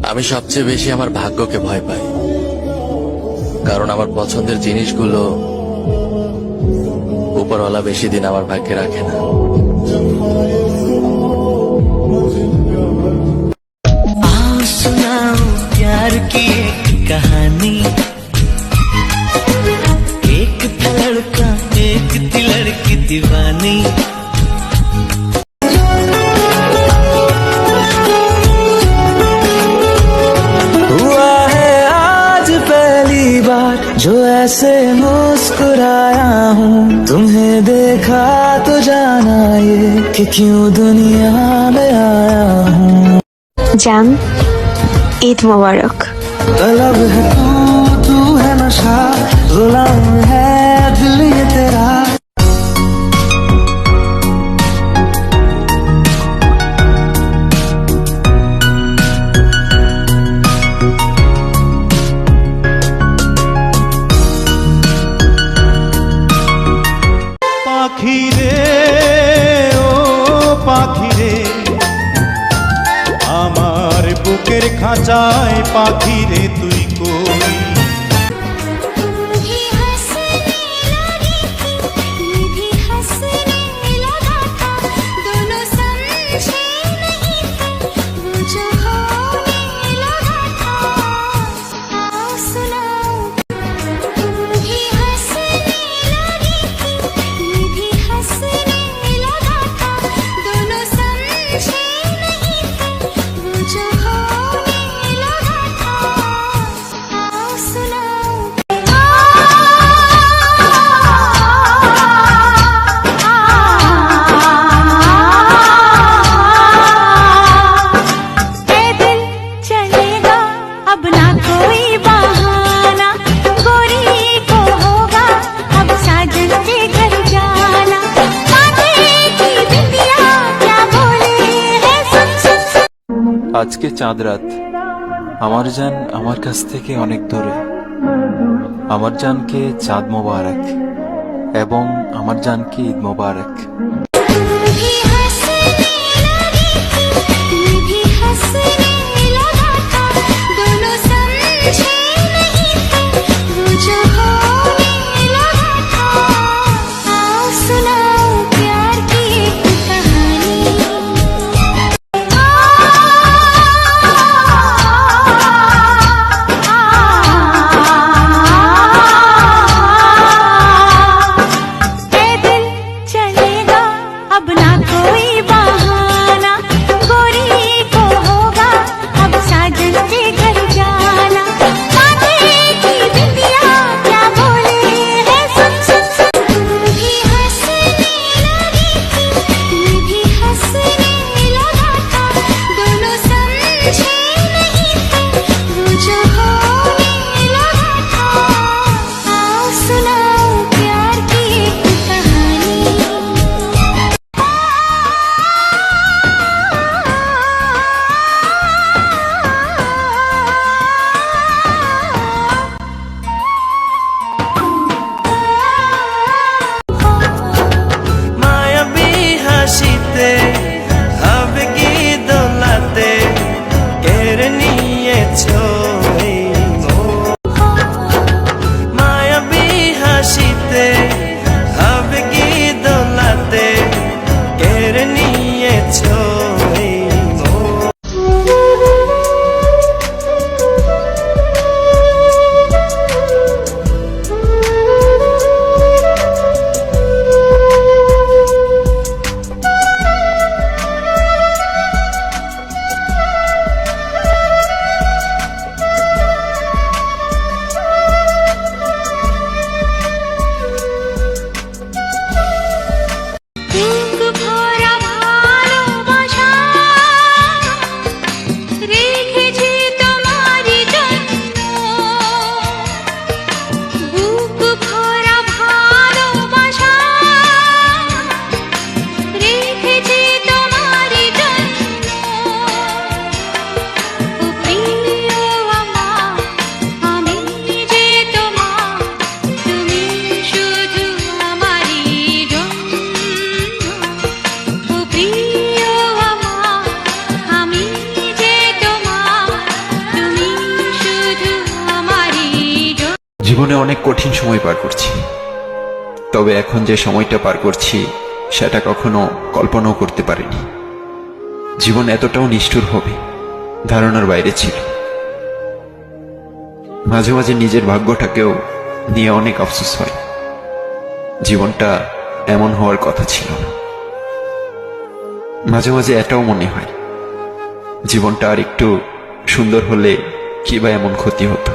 আমি সবচেয়ে বেশি আমার ভাগ্যকে ভয় পাই, কারণ আমার পছন্দের জিনিসগুলো উপরওয়ালা বেশি দিন আমার ভাগ্যে রাখে না। आओ सुनाओ प्यार की एक कहानी। एक था लड़का एक थी लड़की दीवानी। हुआ है आज पहली बार जो ऐसे मुस्कुराया हूँ। तुम्हें देखा तो जाना ये कि क्यों दुनिया में आया हूँ। জান, ঈদ মোবারক। तलब है तू है नशा, गुलाम है दिल ये तेरा। পাখি রে ও পাখি রে, আমার বুকের খাঁচায় পাখি রে তুই কই। আজকে চাঁদ রাত, আমার জান আমার কাছ থেকে অনেক দূরে। আমার জানকে চাঁদ মোবারক এবং আমার জানকে ঈদ মোবারক। জীবনে অনেক কঠিন সময় পার করছি, তবে এখন যে সময়টা পার করছি সেটা কখনো কল্পনাও করতে পারিনি। জীবন এতটাও নিষ্ঠুর হবে ধারণার বাইরে ছিল। মাঝে মাঝে নিজের ভাগ্যটাকেও নিয়ে অনেক আফসোস হয়। জীবনটা এমন হওয়ার কথা ছিল না। মাঝে মাঝে এটাও মনে হয় জীবনটা আর একটু সুন্দর হলে কি বা এমন ক্ষতি হতো।